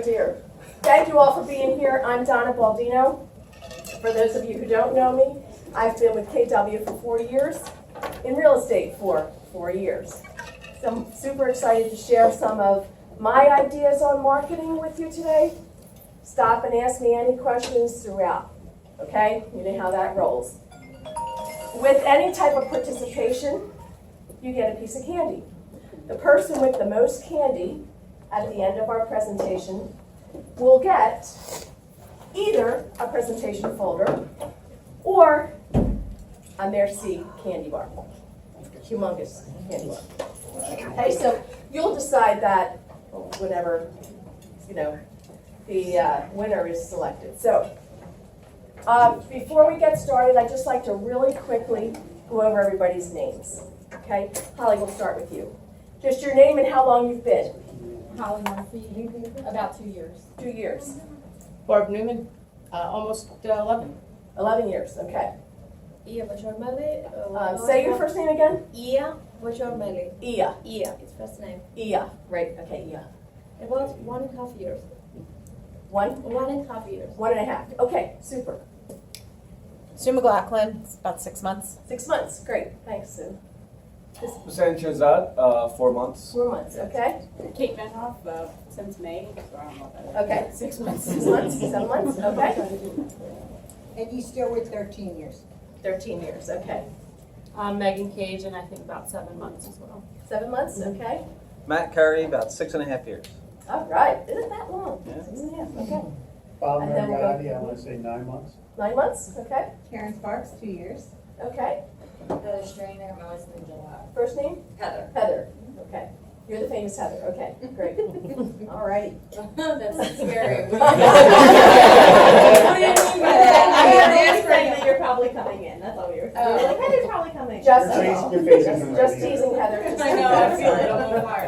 dear. Thank you all for being here. I'm Donna Baldino. For those of you who don't know me, I've been with KW for 4 years, in real estate for 4 years. So I'm super excited to share some of my ideas on marketing with you today. Stop and ask me any questions throughout, okay? You know how that rolls. With any type of participation, you get a piece of candy. The person with the most candy at the end of our presentation will get either a presentation folder or a Merci candy bar. Humongous candy bar. Okay, so you'll decide that whenever, the winner is selected. So before we get started, I'd just like to really quickly go over everybody's names. Okay, Holly, we'll start with you. Just your name and how long you've been. Holly Murphy, about 2 years. 2 years. Barb Newman, almost 11. 11 years, okay. Ia Vachormeli. Say your first name again. Ia Vachormeli. Ia. Ia, it's first name. Ia. Right, okay, Ia. About 1.5 years. 1.5 years. 1.5. Okay, super. Sue McLaughlin, it's about 6 months. 6 months, great. Thanks, Sue. Hussein Shahzad, 4 months. 4 months, okay. Kate Benhoff, since May, so I don't know if that is. Okay. 6 months. 6 months, 7 months, okay. And you still with 13 years? 13 years, okay. Megan Cage, and I think about 7 months as well. 7 months, okay. Matt Curry, about 6.5 years. All right, isn't that long? Yeah. 6.5, okay. Bob And then we'll go- Mariotti, I want to say 9 months. 9 months, okay. Karen Sparks, 2 years. Okay. Heather Strainer, Melissa in July. First name? Heather. Heather, okay. You're the famous Heather, okay, great. All righty. That's scary. What do you mean by that? I was saying that you're probably coming in, that's all we were saying. Like, Heather's probably coming. Just Your teasing, face isn't ready just yet. teasing Heather. Just I know, I feel it, I'm on fire.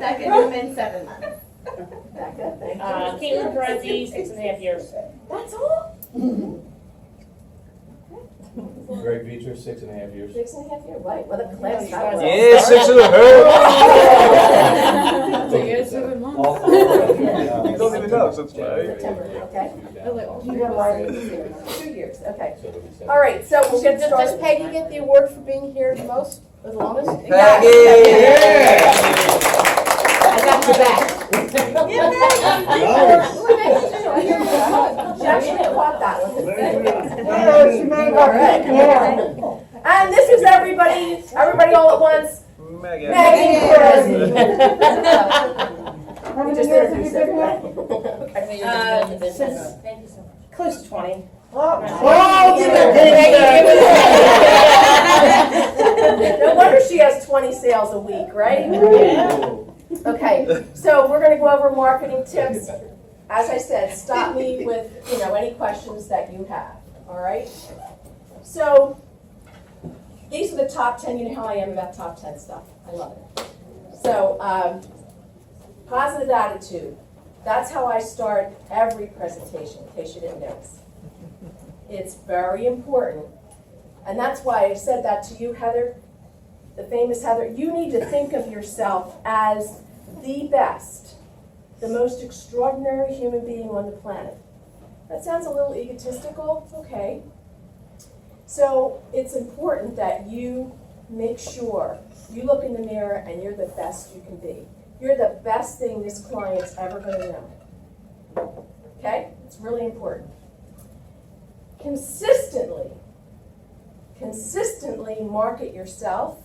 Becca Newman, 7 months. Becca, thank you. Caitlin Perezzi, 6.5 years. That's all? Greg Beecher, 6.5 years. 6.5 years, right, what a class that was. Yeah, 6.5. So you guys 7 months. All four. You don't even know, so it's fine. September, okay. Oh, You have already 2 years, okay. All right, so we'll get Does started. Peggy get the award for being here the most, or the longest? Peggy! I got your back. She actually caught that one. All right. And this is everybody all at once. Megan. Megan Perezzi. We just introduced everybody. Thank you so much. Close to 20. No wonder she has 20 sales a week, right? Okay, so we're going to go over marketing tips. As I said, stop me with any questions that you have. All right. So these are the top 10. You know how I am about top 10 stuff. I love it. So positive attitude. That's how I start every presentation. In case you didn't notice, it's very important, and that's why I said that to you, Heather. The famous Heather, you need to think of yourself as the best, the most extraordinary human being on the planet. That sounds a little egotistical, okay. So it's important that you make sure you look in the mirror and you're the best you can be. You're the best thing this client's ever going to know. Okay? It's really important. Consistently market yourself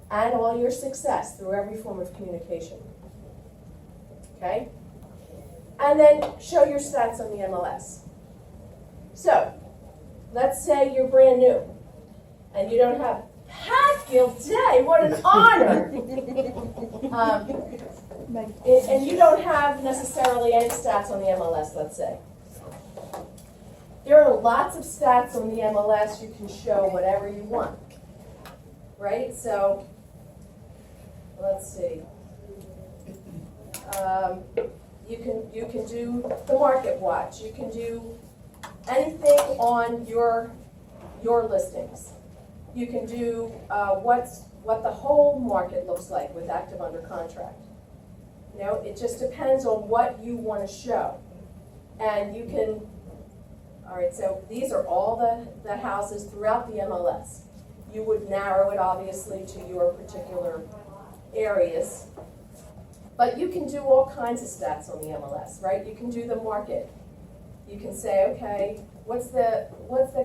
and all your success through every form of communication. Okay? And then show your stats on the MLS. So, let's say you're brand new and you don't have Pat Gilday, what an honor! And you don't have necessarily any stats on the MLS, let's say. There are lots of stats on the MLS. You can show whatever you want, right? So, let's see. You can do the market watch. You can do anything on your listings. You can do what what the whole market looks like with active under contract. You know, it just depends on what you want to show. And you can, all right, so these are all the houses throughout the MLS. You would narrow it obviously to your particular areas. But you can do all kinds of stats on the MLS, right? You can do the market. You can say, okay, what's the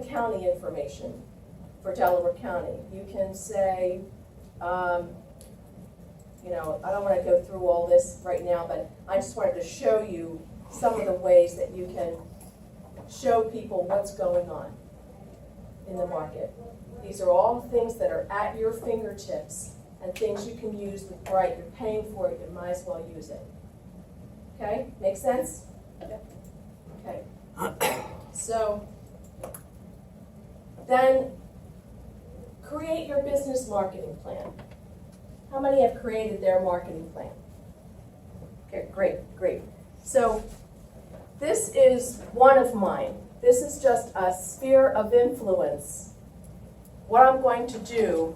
county information for Delaware County? You can say, you know, I don't want to go through all this right now, but I just wanted to show you some of the ways that you can show people what's going on in the market. These are all things that are at your fingertips and things you can use with Bright. You're paying for it, you might as well use it. Okay, make sense? Okay. So then create your business marketing plan. How many have created their marketing plan? Okay, great. So this is one of mine. This is just a sphere of influence. What I'm going to do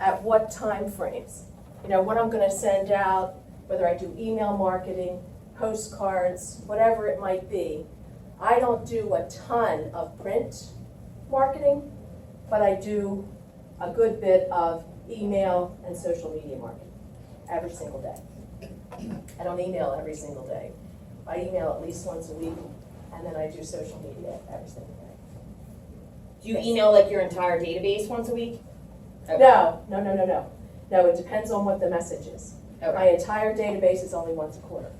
at what time frames. You know, what I'm going to send out, whether I do email marketing, postcards, whatever it might be. I don't do a ton of print marketing, but I do a good bit of email and social media marketing every single day. I don't email every single day. I email at least once a week, and then I do social media every single day. Do you email like your entire database once a week? Okay. No. No, it depends on what the message is. Okay. My entire database is only once a quarter.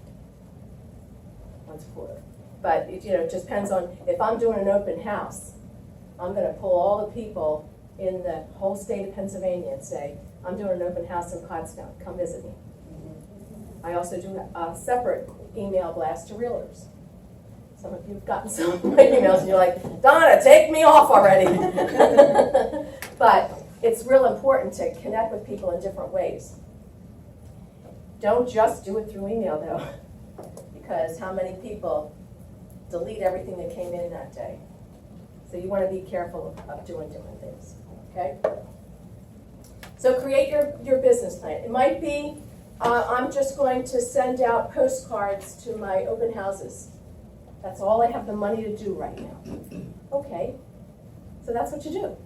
But it, you know, it just depends on, if I'm doing an open house, I'm gonna pull all the people in the whole state of Pennsylvania and say, I'm doing an open house in Pottstown, come visit me. I also do a separate email blast to realtors. Some of you have gotten some of my emails and you're like, Donna, take me off already. But it's real important to connect with people in different ways. Don't just do it through email though, because how many people delete everything that came in that day? So you want to be careful of doing different things, okay? So create your business plan. It might be, I'm just going to send out postcards to my open houses. That's all I have the money to do right now. Okay, so that's what you do.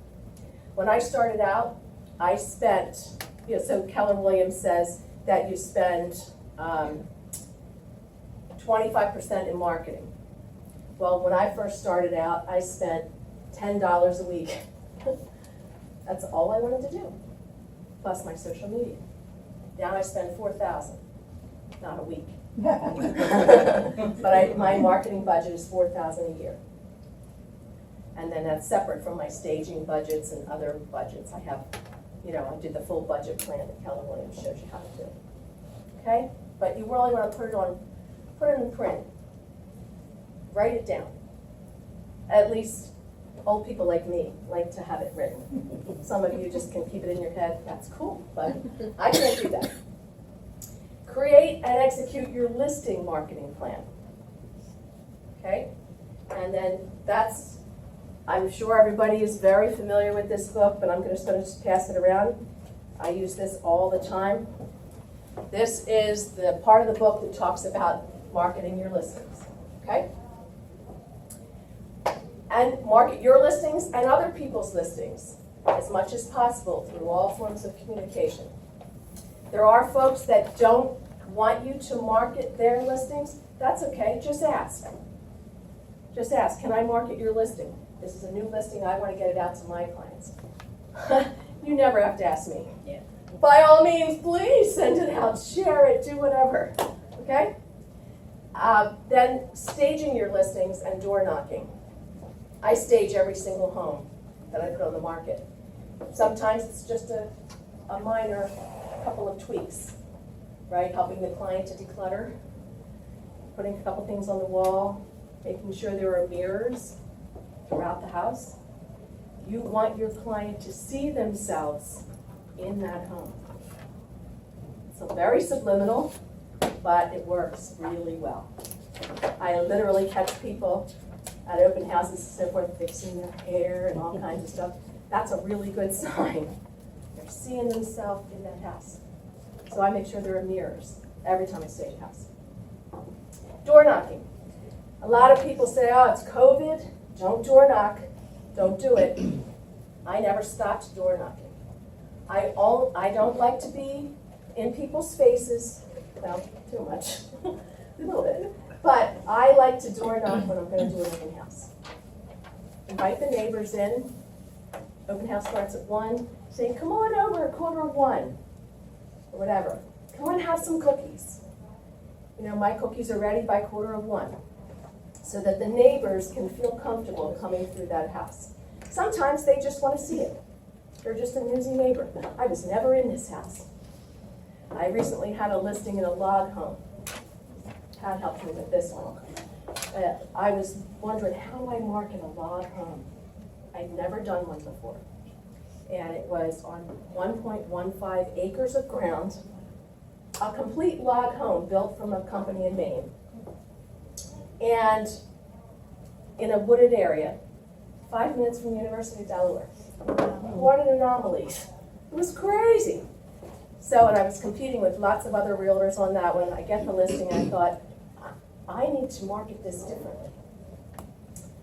When I started out, I spent, you know, so Keller Williams says that you spend 25% in marketing. Well, when I first started out, I spent $10 a week. That's all I wanted to do, plus my social media. Now I spend $4,000, not a week. But my marketing budget is $4,000 a year. And then that's separate from my staging budgets and other budgets. I have, you know, I did the full budget plan that Keller Williams shows you how to do. Okay? But you really want to put it in print. Write it down. At least old people like me like to have it written. Some of you just can keep it in your head. That's cool, but I can't do that. Create and execute your listing marketing plan. Okay? And then that's, I'm sure everybody is very familiar with this book, but I'm just going to pass it around. I use this all the time. This is the part of the book that talks about marketing your listings. Okay? And market your listings and other people's listings as much as possible through all forms of communication. There are folks that don't want you to market their listings. That's okay, just ask. Just ask, can I market your listing? This is a new listing, I want to get it out to my clients. You never have to ask me. Yeah. By all means, please send it out, share it, do whatever, okay? Then staging your listings and door knocking. I stage every single home that I put on the market. Sometimes it's just a minor couple of tweaks, right? Helping the client to declutter, putting a couple things on the wall, making sure there are mirrors throughout the house. You want your client to see themselves in that home. So very subliminal, but it works really well. I literally catch people at open houses and so forth, fixing their hair and all kinds of stuff. That's a really good sign. They're seeing themselves in that house. So I make sure there are mirrors every time I stage a house. Door knocking. A lot of people say, oh, it's COVID, don't door knock, don't do it. I never stopped door knocking. I don't like to be in people's faces, well, too much, a little bit. But I like to door knock when I'm going to do an open house. Invite the neighbors in. Open house starts at 1. Say, come on over at 1:15, or whatever. Come on, have some cookies. You know, my cookies are ready by 1:15, so that the neighbors can feel comfortable coming through that house. Sometimes they just want to see it. They're just a nosy neighbor. I was never in this house. I recently had a listing in a log home. Pat helped me with this one. I was wondering, how do I market a log home? I'd never done one before. And it was on 1.15 acres of ground, a complete log home built from a company in Maine. And in a wooded area, 5 minutes from the University of Delaware. What an anomaly. It was crazy. So, and I was competing with lots of other realtors on that one. I get the listing, I thought, I need to market this differently.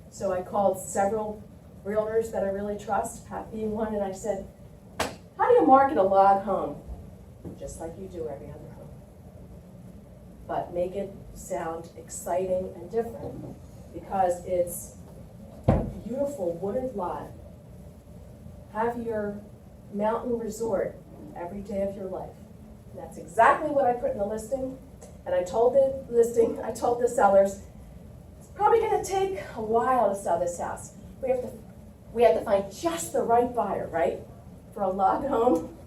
So I called several realtors that I really trust, Pat being one, and I said, how do you market a log home? Just like you do every other home. But make it sound exciting and different, because it's a beautiful wooded lot. Have your mountain resort every day of your life. And that's exactly what I put in the listing. And I told the sellers, it's probably going to take a while to sell this house. We have to find just the right buyer, right? For a log home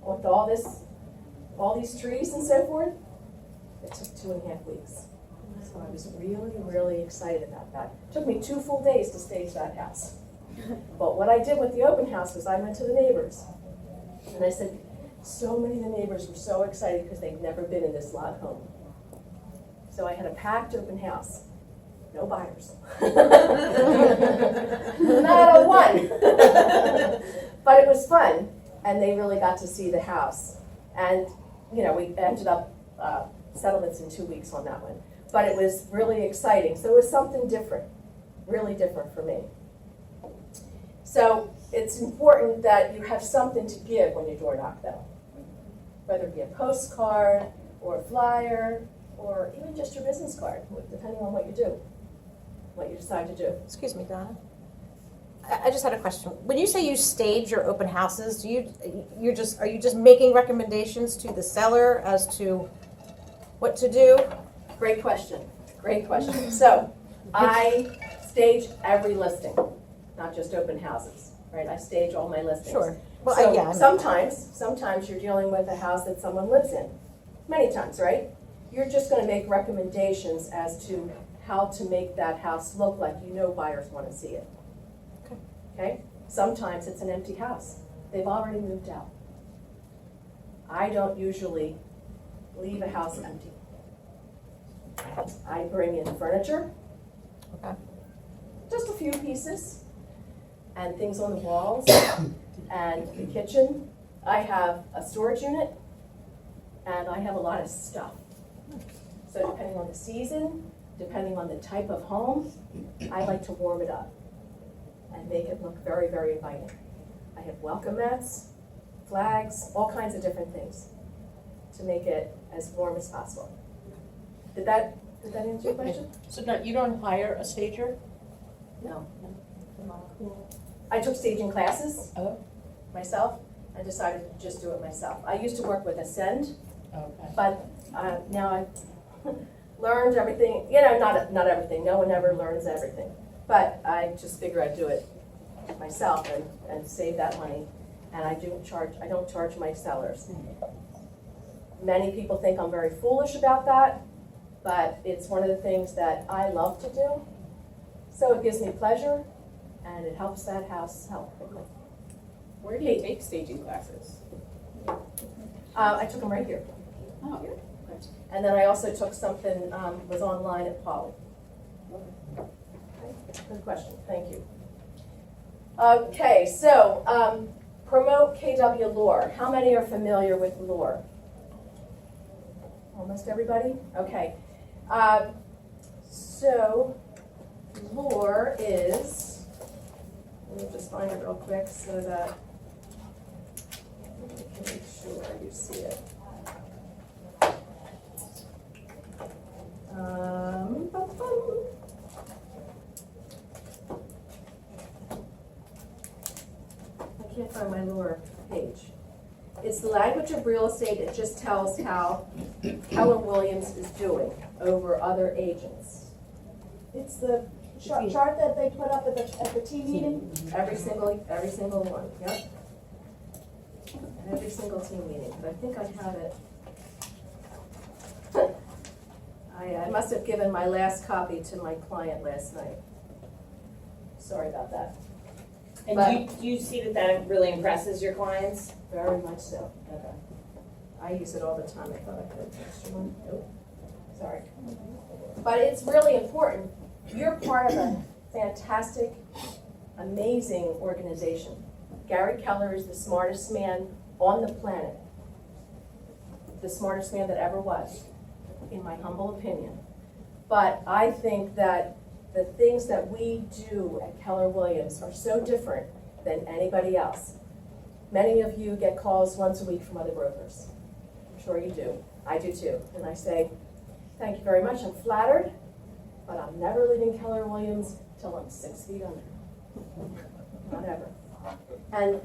with all these trees and so forth. It took 2.5 weeks. So I was really, really excited about that. It took me 2 full days to stage that house. But what I did with the open house was I went to the neighbors. And I said, so many of the neighbors were so excited because they'd never been in this log home. So I had a packed open house. No buyers. Not a one. But it was fun, and they really got to see the house. And, you know, we ended up settlements in 2 weeks on that one. But it was really exciting. So it was something different, really different for me. So it's important that you have something to give when you door knock, though. Whether it be a postcard or a flyer or even just your business card, depending on what you do, what you decide to do. Excuse me, Donna. I just had a question. When you say you stage your open houses, are you just making recommendations to the seller as to what to do? Great question. Great question. So I stage every listing, not just open houses, right? I stage all my listings. Sure. Well, So yeah. sometimes you're dealing with a house that someone lives in. Many times, right? You're just going to make recommendations as to how to make that house look like you know buyers want to see it. Okay? Sometimes it's an empty house. They've already moved out. I don't usually leave a house empty. I bring in furniture, Okay. just a few pieces, and things on the walls, and the kitchen. I have a storage unit, and I have a lot of stuff. So depending on the season, depending on the type of home, I like to warm it up and make it look very, very inviting. I have welcome mats, flags, all kinds of different things to make it as warm as possible. Did that answer your question? So you don't hire a stager? No. I took staging classes Oh, myself. I decided to just do it myself. I used to work with Ascend, okay. but now I've learned everything. You know, not everything. No one ever learns everything. But I just figured I'd do it myself and save that money. And I don't charge my sellers. Many people think I'm very foolish about that, but it's one of the things that I love to do. So it gives me pleasure, and it helps that house sell quickly. Where do you take staging classes? I took them right here. Oh, And then I also took something, was online at Poly. Okay, good question, thank you. Okay, so Promote KW Lure. How many are familiar with Lure? Almost everybody? Okay. So, Lure is, let me just find it real quick so that I can make sure you see it. I can't find my Lure page. It's the language of real estate. It just tells how Keller Williams is doing over other agents. It's the chart that they put up at the team meeting? Every single one, yep. Every single team meeting, but I think I have it. I must have given my last copy to my client last night. Sorry about that. And do you see that really impresses your clients? Very much so. Okay. I use it all the time. I thought I could extra one. Nope. Sorry. But it's really important. You're part of a fantastic, amazing organization. Gary Keller is the smartest man on the planet. The smartest man that ever was, in my humble opinion. But I think that the things that we do at Keller Williams are so different than anybody else. Many of you get calls once a week from other brokers. I'm sure you do. I do too. And I say, thank you very much. I'm flattered, but I'm never leaving Keller Williams till I'm 6 feet under. Not ever. And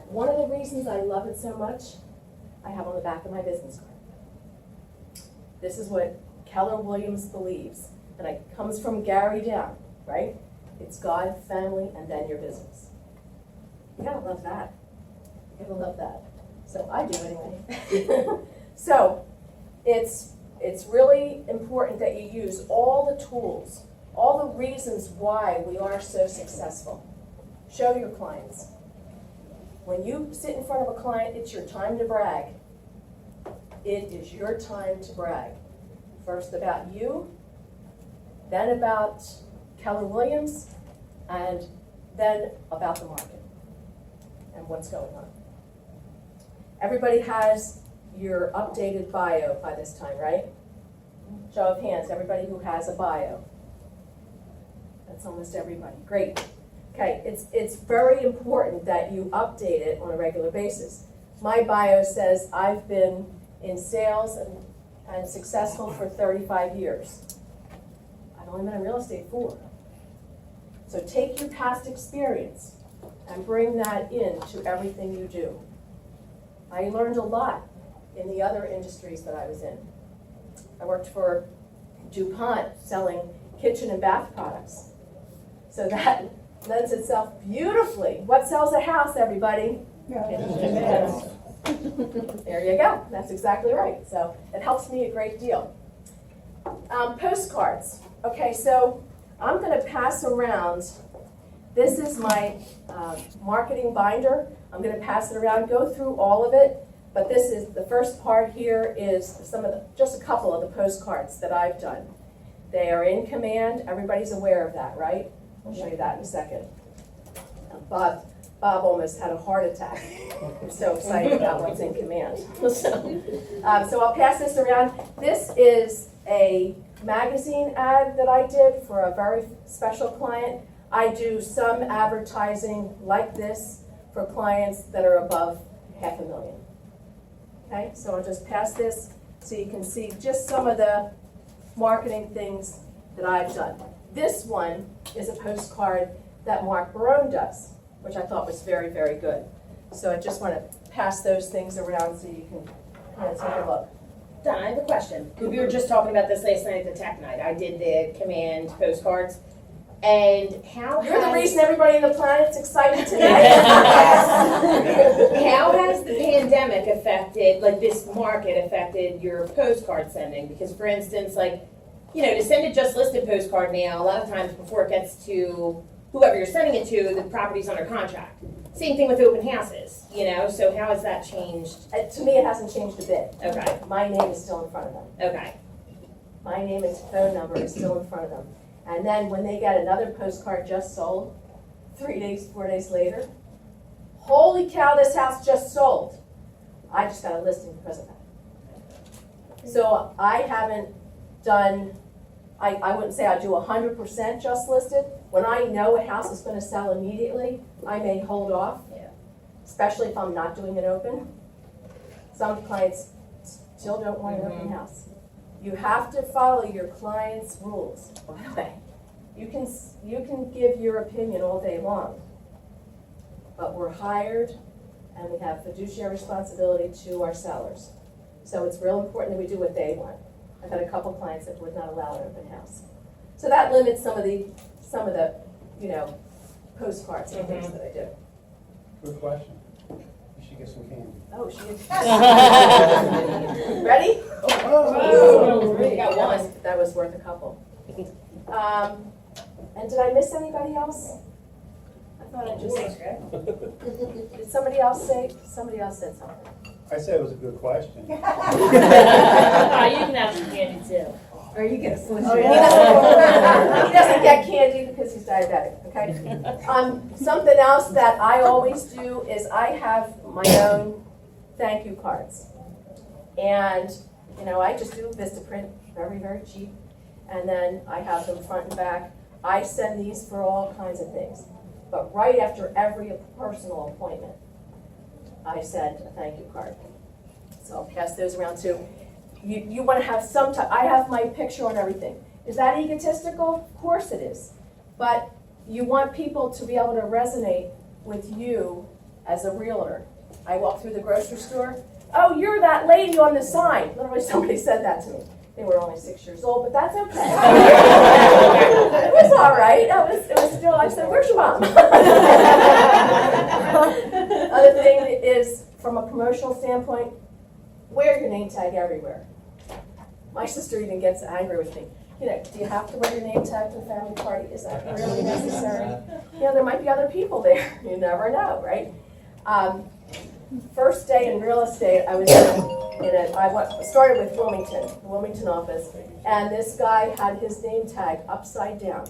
one of the reasons I love it so much, I have on the back of my business card. This is what Keller Williams believes. And it comes from Gary down, right? It's God, family, and then your business. You gotta love that. You gotta love that. So I do anyway. So it's really important that you use all the tools, all the reasons why we are so successful. Show your clients. When you sit in front of a client, it's your time to brag. It is your time to brag. First about you, then about Keller Williams, and then about the market and what's going on. Everybody has your updated bio by this time, right? Show of hands, everybody who has a bio. That's almost everybody. Great. Okay, it's very important that you update it on a regular basis. My bio says I've been in sales and successful for 35 years. I've only been in real estate 4. So take your past experience and bring that into everything you do. I learned a lot in the other industries that I was in. I worked for DuPont selling kitchen and bath products. So that lends itself beautifully. What sells a house, everybody? There you go. That's exactly right. So it helps me a great deal. Postcards. Okay, so I'm going to pass around. This is my marketing binder. I'm going to pass it around, go through all of it. But this is the first part here is just a couple of the postcards that I've done. They are in command. Everybody's aware of that, right? I'll show you that in a second. Bob almost had a heart attack. I'm so excited about what's in command. So I'll pass this around. This is a magazine ad that I did for a very special client. I do some advertising like this for clients that are above $500,000. Okay, so I'll just pass this so you can see just some of the marketing things that I've done. This one is a postcard that Mark Barone does, which I thought was very, very good. So I just want to pass those things around so you can kind of take a look. Donna, I have a question. We were just talking about this last night at the tech night. I did the command postcards. And how You're the reason everybody on the planet's excited today. How has the pandemic affected, like this market affected your postcard sending? Because for instance, like, you know, to send a just listed postcard now, a lot of times before it gets to whoever you're sending it to, the property's under contract. Same thing with open houses, you know, so how has that changed? To me, it hasn't changed a bit. Okay, My name is still in front of them. okay, My name and phone number is still in front of them. And then when they get another postcard just sold, 3 days, 4 days later, holy cow, this house just sold. I just got a listing because of that. So I haven't done, I wouldn't say I do 100% just listed. When I know a house is gonna sell immediately, I may hold off, especially if I'm not doing it open. Some clients still don't want an open house. You have to follow your client's rules, by the way. You can give your opinion all day long, but we're hired and we have fiduciary responsibility to our sellers. So it's real important that we do what they want. I've had a couple clients that would not allow an open house. So that limits some of the, postcards and things that I do. Good question. You should get some candy. Oh, she is. Ready? You got one. That was worth a couple. And did I miss anybody else? I thought I just, did somebody else said something. I said it was a good question. You can have some candy too. Or you get a slim. Oh, yeah. He doesn't get candy because he's diabetic, okay? Something else that I always do is I have my own thank you cards. And, I just do Vistaprint, very, very cheap. And then I have them front and back. I send these for all kinds of things. But right after every personal appointment, I send a thank you card. So I'll pass those around too. You want to have some type, I have my picture on everything. Is that egotistical? Of course it is. But you want people to be able to resonate with you as a realtor. I walk through the grocery store. Oh, you're that lady on the sign. Literally somebody said that to me. They were only 6 years old, but that's okay. It was all right. It was still, I said, where's your mom? Other thing is, from a promotional standpoint, wear your name tag everywhere. My sister even gets angry with me. Do you have to wear your name tag to a family party? Is that really necessary? There might be other people there. You never know, right? First day in real estate, I was started with the Wilmington office, and this guy had his name tag upside down.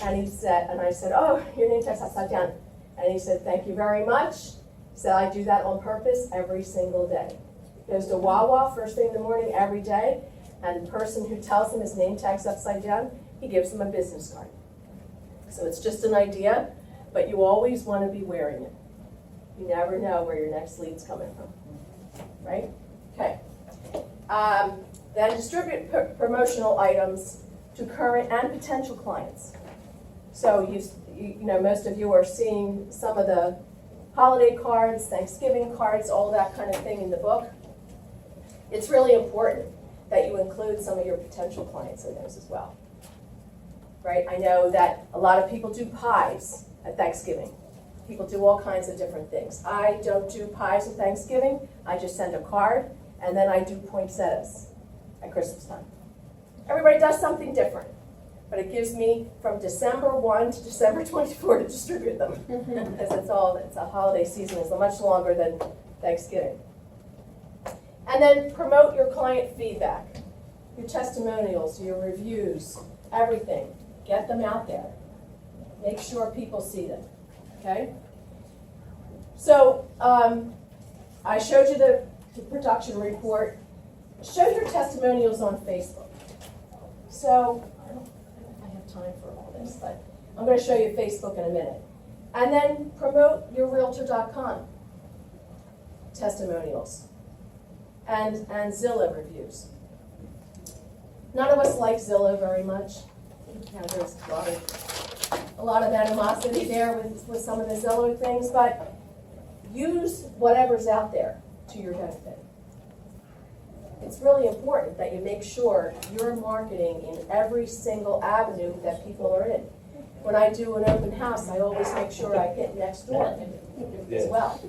And I said, oh, your name tag's upside down. And he said, thank you very much. He said, I do that on purpose every single day. Goes to Wawa first thing in the morning every day, and the person who tells him his name tag's upside down, he gives him a business card. So it's just an idea, but you always want to be wearing it. You never know where your next lead's coming from, right? Okay. Then distribute promotional items to current and potential clients. So most of you are seeing some of the holiday cards, Thanksgiving cards, all that kind of thing in the book. It's really important that you include some of your potential clients in those as well, right? I know that a lot of people do pies at Thanksgiving. People do all kinds of different things. I don't do pies at Thanksgiving. I just send a card, and then I do poinsettias at Christmas time. Everybody does something different, but it gives me from December 1 to December 24 to distribute them, because it's a holiday season. It's much longer than Thanksgiving. And then promote your client feedback, your testimonials, your reviews, everything. Get them out there. Make sure people see them. Okay? So I showed you the production report. Show your testimonials on Facebook. So I don't know if I have time for all this, but I'm going to show you Facebook in a minute. And then promote your Realtor.com testimonials and Zillow reviews. None of us like Zillow very much. There's a lot of animosity there with some of the Zillow things, but use whatever's out there to your benefit. It's really important that you make sure you're marketing in every single avenue that people are in. When I do an open house, I always make sure I hit next door as well.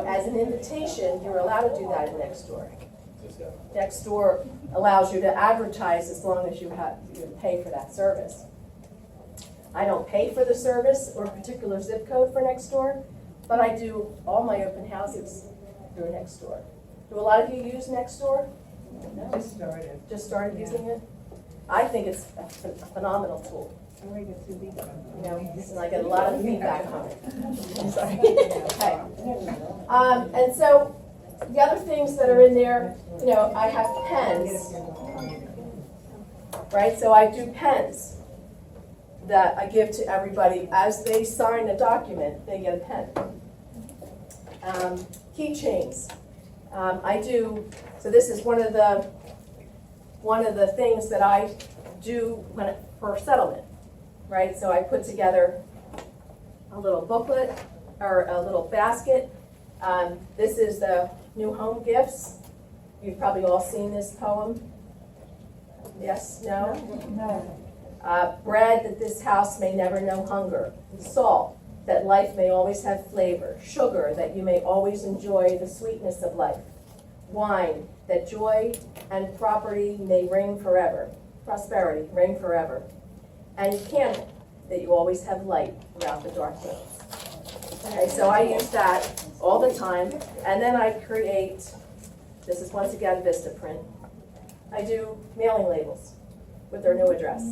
As an invitation, you're allowed to do that in next door. Next door allows you to advertise as long as you pay for that service. I don't pay for the service or a particular zip code for next door, but I do all my open houses through next door. Do a lot of you use Nextdoor? No. Just started using it? I think it's a phenomenal tool. You know, and I get a lot of feedback on it. I'm sorry. Okay. And so the other things that are in there, you know, I have pens, right? So I do pens that I give to everybody as they sign a document. They get a pen. Keychains. I do. So this is one of the things that I do for settlement. Right, so I put together a little booklet or a little basket. This is the new home gifts. You've probably all seen this poem. Yes, no? Bread that this house may never know hunger. Salt that life may always have flavor. Sugar that you may always enjoy the sweetness of life. Wine that joy and property may ring forever. Prosperity, ring forever. And candle, that you always have light throughout the dark days. Okay, so I use that all the time, and then I create, this is once again Vistaprint, I do mailing labels with their new address.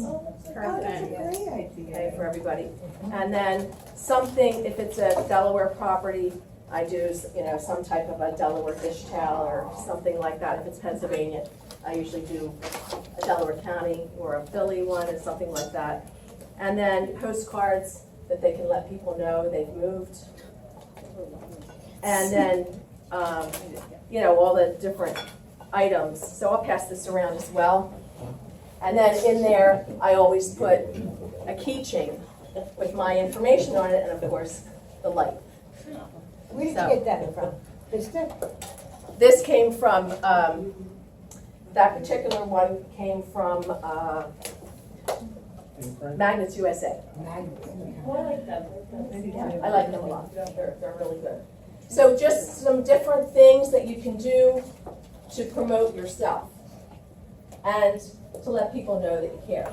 Okay, for everybody. And then something, if it's a Delaware property, I do, you know, some type of a Delaware dish towel or something like that. If it's Pennsylvania, I usually do a Delaware County or a Philly one or something like that. And then postcards that they can let people know they've moved. And then, you know, all the different items. So I'll pass this around as well. And then in there, I always put a keychain with my information on it and, of course, the light. Where did you get that from? This came from, that particular one came from Magnets USA. I like them. Yeah, I like them a lot. They're really good. So just some different things that you can do to promote yourself and to let people know that you care.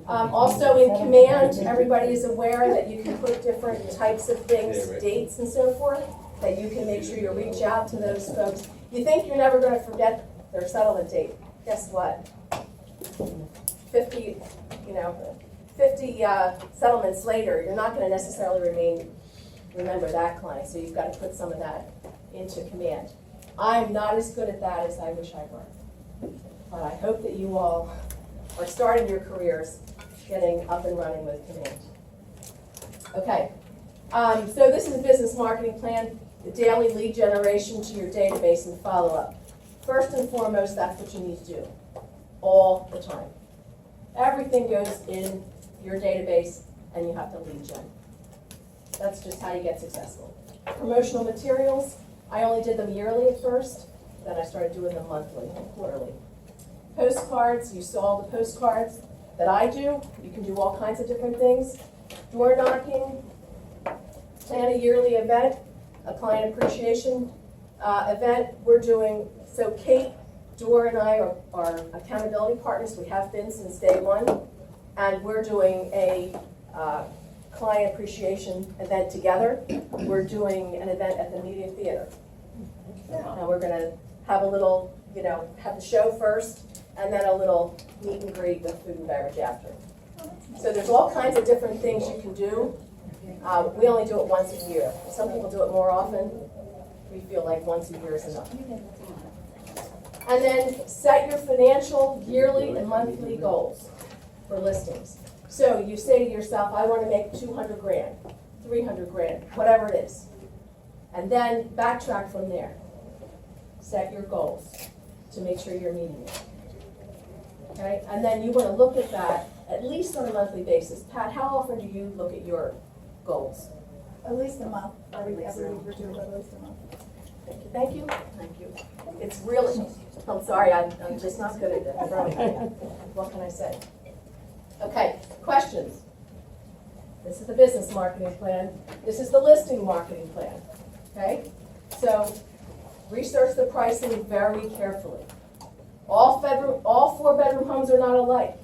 Also in command, everybody is aware that you can put different types of things, dates and so forth, that you can make sure you reach out to those folks. You think you're never going to forget their settlement date. Guess what? 50 settlements later, you're not going to necessarily remember that client, so you've got to put some of that into command. I'm not as good at that as I wish I were, but I hope that you all are starting your careers getting up and running with command. Okay, so this is a business marketing plan, the daily lead generation to your database and follow-up. First and foremost, that's what you need to do all the time. Everything goes in your database and you have to lead gen. That's just how you get successful. Promotional materials, I only did them yearly at first, then I started doing them monthly and quarterly. Postcards, you saw the postcards that I do. You can do all kinds of different things. Door knocking, plan a yearly event, a client appreciation event. We're doing, so Kate, Dora, and I are accountability partners. We have been since day one. And we're doing a client appreciation event together. We're doing an event at the Media Theater. And we're going to have a little, you know, have the show first, and then a little meet and greet with food and beverage after. So there's all kinds of different things you can do. We only do it once a year. Some people do it more often. We feel like once a year is enough. And then set your financial yearly and monthly goals for listings. So you say to yourself, I want to make 200 grand, 300 grand, whatever it is. And then backtrack from there. Set your goals to make sure you're meeting it. Okay? And then you want to look at that at least on a monthly basis. Pat, how often do you look at your goals? At least a month, every week or two, but at least a month. Thank you. Thank you. It's really, I'm sorry, I'm just not good at that. What can I say? Okay, questions? This is the business marketing plan. This is the listing marketing plan. Okay? So research the pricing very carefully. All 4-bedroom homes are not alike.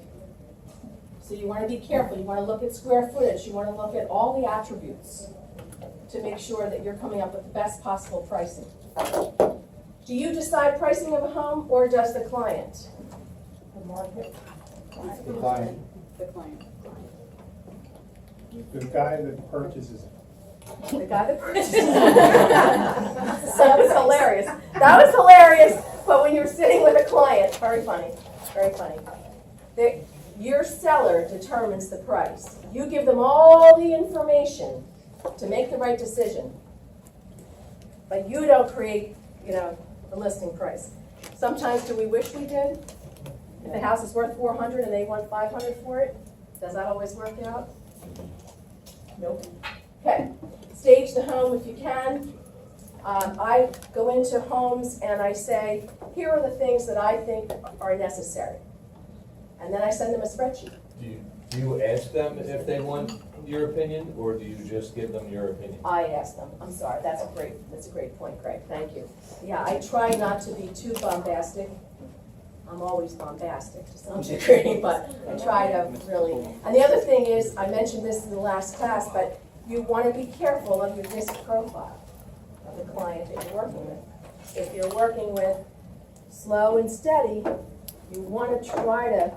So you want to be careful. You want to look at square footage. You want to look at all the attributes to make sure that you're coming up with the best possible pricing. Do you decide pricing of a home or does the client? The market. The client, The client. the guy that purchases it. The guy that purchased it. That was hilarious. That was hilarious, but when you're sitting with a client, very funny, very funny. Your seller determines the price. You give them all the information to make the right decision. But you don't create, the listing price. Sometimes do we wish we did? If the house is worth $400 and they want $500 for it, does that always work out? Nope. Okay, stage the home if you can. I go into homes and I say, here are the things that I think are necessary. And then I send them a spreadsheet. Do you ask them if they want your opinion, or do you just give them your opinion? I ask them. I'm sorry, that's a great point, Greg, thank you. Yeah, I try not to be too bombastic. I'm always bombastic to some degree, but I try to really. And the other thing is, I mentioned this in the last class, but you want to be careful of your risk profile of the client that you're working with. If you're working with slow and steady, you want to try to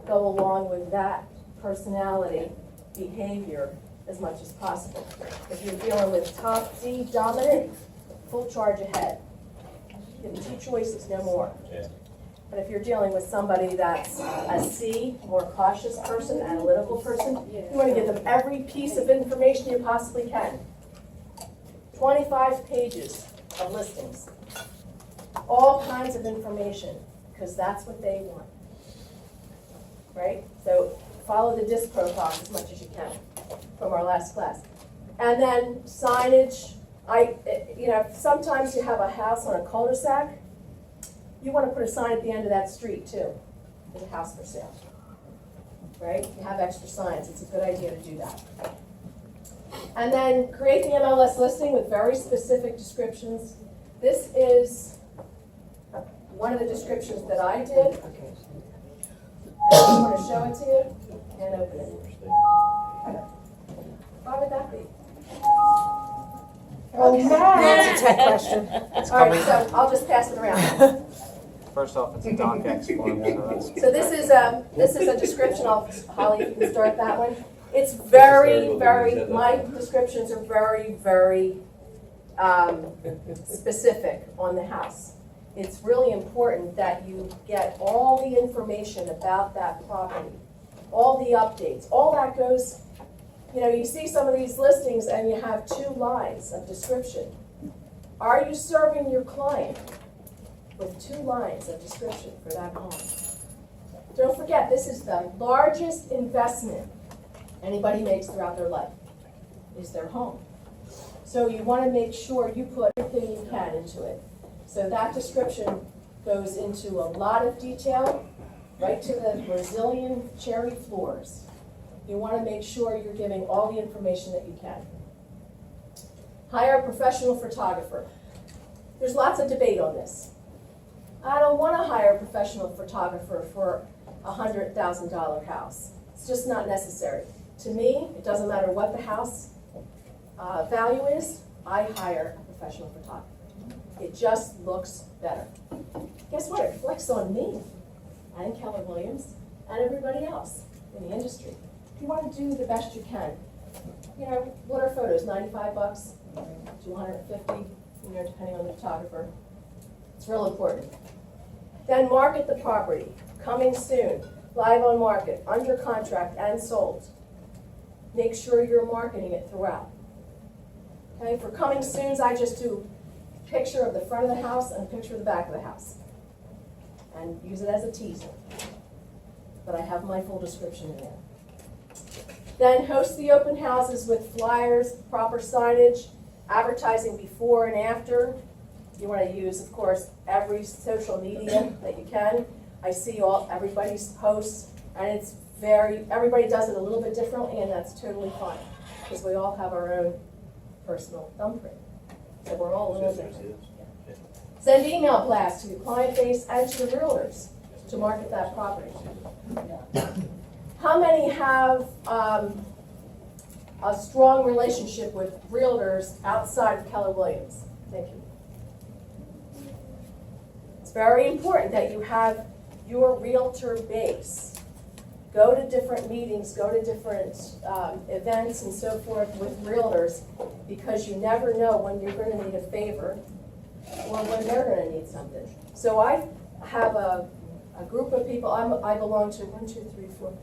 go along with that personality behavior as much as possible. If you're dealing with top D dominant, full charge ahead. Give them 2 choices, no more. Yeah. But if you're dealing with somebody that's a C, more cautious person, analytical person, you want to give them every piece of information you possibly can. 25 pages of listings. All kinds of information, because that's what they want. Right? So follow the disc profile as much as you can from our last class. And then signage. Sometimes you have a house on a cul-de-sac. You want to put a sign at the end of that street too. There's a house for sale. Right? You have extra signs. It's a good idea to do that. And then create the MLS listing with very specific descriptions. This is one of the descriptions that I did. I just want to show it to you and open it. Why would that be? That's a tech question. All right, so I'll just pass it around. First off, it's a DocX form, so that's. So this is a description. Holly, you can start that one. It's very, my descriptions are very, very specific on the house. It's really important that you get all the information about that property, all the updates, all that goes, you see some of these listings and you have 2 lines of description. Are you serving your client with 2 lines of description for that home? Don't forget, this is the largest investment anybody makes throughout their life, is their home. So you want to make sure you put everything you can into it. So that description goes into a lot of detail, right to the Brazilian cherry floors. You want to make sure you're giving all the information that you can. Hire a professional photographer. There's lots of debate on this. I don't want to hire a professional photographer for a $100,000 house. It's just not necessary. To me, it doesn't matter what the house value is, I hire a professional photographer. It just looks better. Guess what? It reflects on me and Keller Williams and everybody else in the industry. You want to do the best you can. What are photos? $95 to $150, depending on the photographer. It's real important. Then market the property. Coming soon. Live on market, under contract, and sold. Make sure you're marketing it throughout. Okay, for coming soons, I just do a picture of the front of the house and a picture of the back of the house. And use it as a teaser. But I have my full description in there. Then host the open houses with flyers, proper signage, advertising before and after. You want to use, of course, every social media that you can. I see everybody's posts, and everybody does it a little bit differently, and that's totally fine, because we all have our own personal thumbprint. So we're all a little different. Send email blasts to the client base and to the realtors to market that property. How many have a strong relationship with realtors outside of Keller Williams? Thank you. It's very important that you have your realtor base go to different meetings, go to different events and so forth with realtors, because you never know when you're gonna need a favor or when they're gonna need something. So I have a group of people, I belong to 1, 2, 3, 4, 5,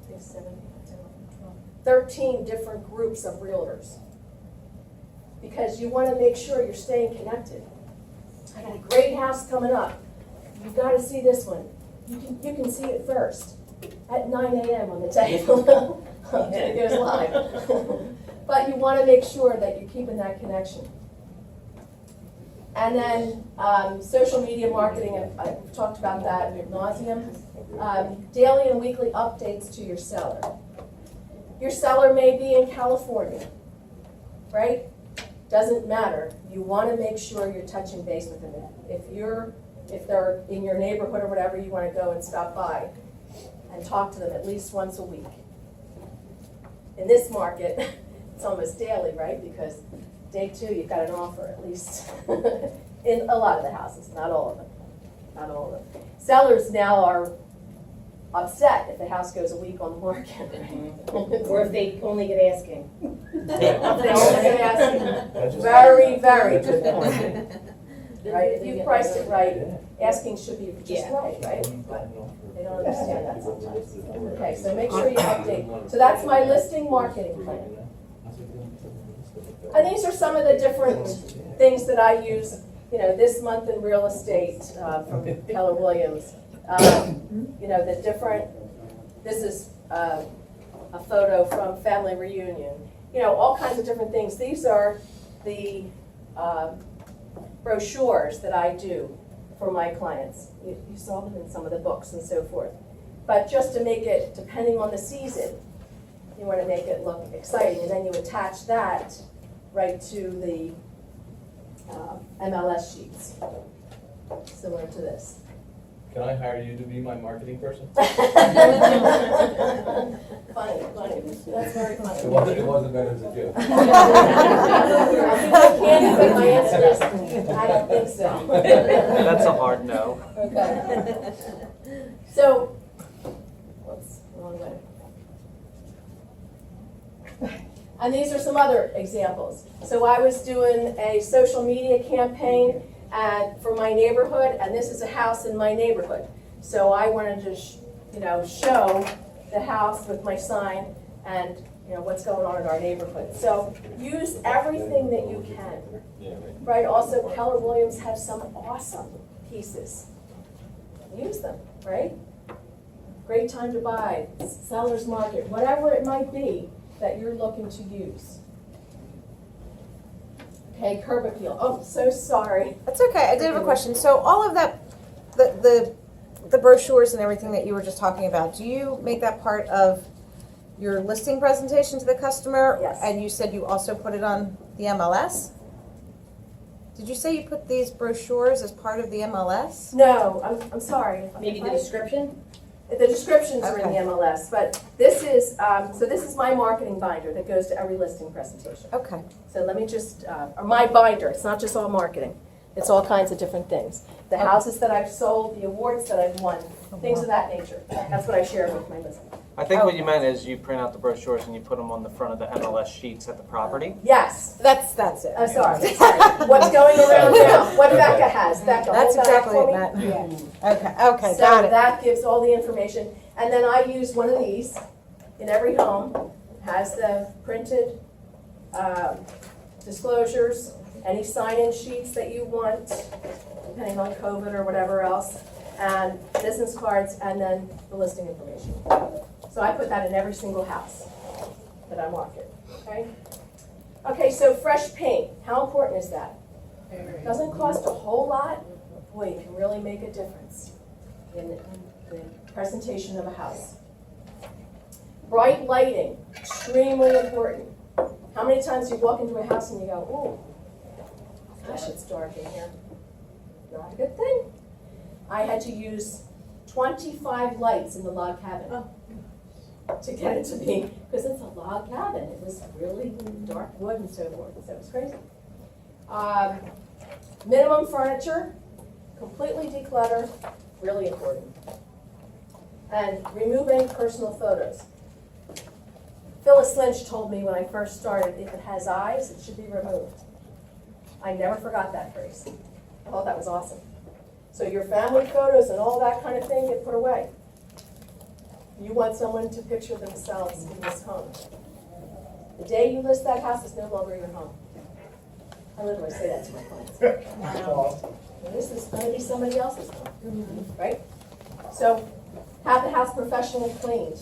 6, 7, 8, 10, 11, 12, 13 different groups of realtors. Because you wanna make sure you're staying connected. I got a great house coming up. You've gotta see this one. You can see it first at 9 a.m. on the table. It goes live. But you wanna make sure that you're keeping that connection. And then social media marketing, I've talked about that ad nauseum. Daily and weekly updates to your seller. Your seller may be in California, right? Doesn't matter. You want to make sure you're touching base with them. If they're in your neighborhood or whatever, you want to go and stop by and talk to them at least once a week. In this market, it's almost daily, right? Because day 2, you've got an offer at least in a lot of the houses, not all of them. Not all of them. Sellers now are upset if the house goes a week on the market. Or if they only get asking. If they only get asking. Very, very good point. Right? If you priced it right, asking should be just right? But they don't understand that sometimes. Okay, so make sure you update. So that's my listing marketing plan. And these are some of the different things that I use, this month in real estate from Keller Williams. The different, this is a photo from family reunion. All kinds of different things. These are the brochures that I do for my clients. You saw them in some of the books and so forth. But just to make it, depending on the season, you want to make it look exciting, and then you attach that right to the MLS sheets, similar to this. Can I hire you to be my marketing person? Funny. That's very funny. It wasn't meant as a joke. I can't, but my answer is, I don't think so. That's a hard no. Okay. So, whoops, wrong way. And these are some other examples. So I was doing a social media campaign for my neighborhood, and this is a house in my neighborhood. So I wanted to, show the house with my sign and what's going on in our neighborhood. So use everything that you can. Right. Also, Keller Williams has some awesome pieces. Use them. Right. Great time to buy. Seller's market. Whatever it might be that you're looking to use. Okay, curb appeal. Oh, so sorry. That's okay. I did have a question. So all of that, the brochures and everything that you were just talking about, do you make that part of your listing presentation to the customer? Yes. And you said you also put it on the MLS? Did you say you put these brochures as part of the MLS? No, I'm sorry. Maybe the description? The descriptions are in the Okay. MLS, but this is, so this is my marketing binder that goes to every listing presentation. Okay. So let me just, or my binder, it's not just all marketing. It's all kinds of different things. The houses that I've sold, the awards that I've won, things of that nature. That's what I share with my listing. I think what you meant is you print out the brochures and you put them on the front of the MLS sheets at the property. Yes. That's it. I'm sorry. What's going around now? What Becca has. Becca, That's hold that up exactly for what me. it meant. Okay, So got it. that gives all the information. And then I use one of these in every home. Has the printed disclosures, any sign-in sheets that you want, depending on COVID or whatever else, and business cards, and then the listing information. So I put that in every single house that I market, okay? Okay, so fresh paint, how important is that? Doesn't cost a whole lot, boy, it can really make a difference in the presentation of a house. Bright lighting, extremely important. How many times do you walk into a house and you go, ooh, gosh, it's dark in here. Not a good thing. I had to use 25 lights in the log cabin to get it to be, because it's a log cabin. It was really dark wood and so forth, so it was crazy. Minimum furniture, completely declutter, really important. And remove any personal photos. Phyllis Lynch told me when I first started, if it has eyes, it should be removed. I never forgot that phrase. I thought that was awesome. So your family photos and all that kind of thing get put away. You want someone to picture themselves in this home. The day you list that house, it's no longer your home. I literally say that to my clients. This is going to be somebody else's home, right? So have the house professionally cleaned.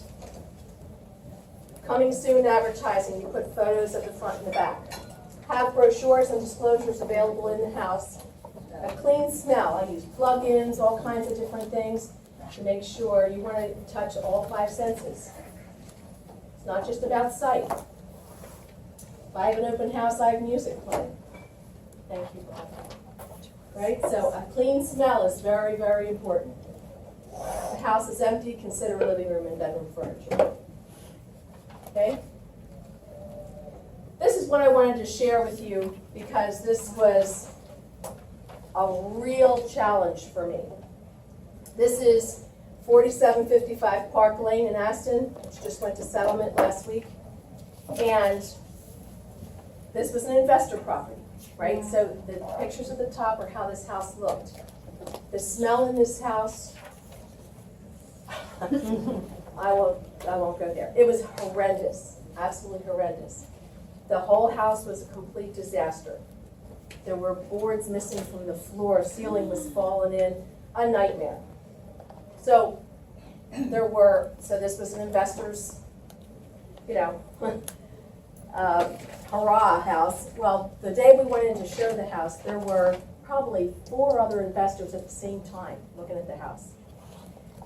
Coming soon advertising, you put photos of the front and the back. Have brochures and disclosures available in the house. A clean smell. I use plug-ins, all kinds of different things to make sure you want to touch all 5 senses. It's not just about sight. If I have an open house, I have music playing. Thank you, Bob. Right? So a clean smell is very, very important. If the house is empty, consider a living room and bedroom furniture. Okay? This is what I wanted to share with you because this was a real challenge for me. This is 4755 Park Lane in Aston, which just went to settlement last week. And this was an investor property, right? So the pictures at the top are how this house looked. The smell in this house, I won't go there. It was horrendous, absolutely horrendous. The whole house was a complete disaster. There were boards missing from the floor, ceiling was falling in, a nightmare. So this was an investor's, hurrah house. Well, the day we went in to show the house, there were probably 4 other investors at the same time looking at the house.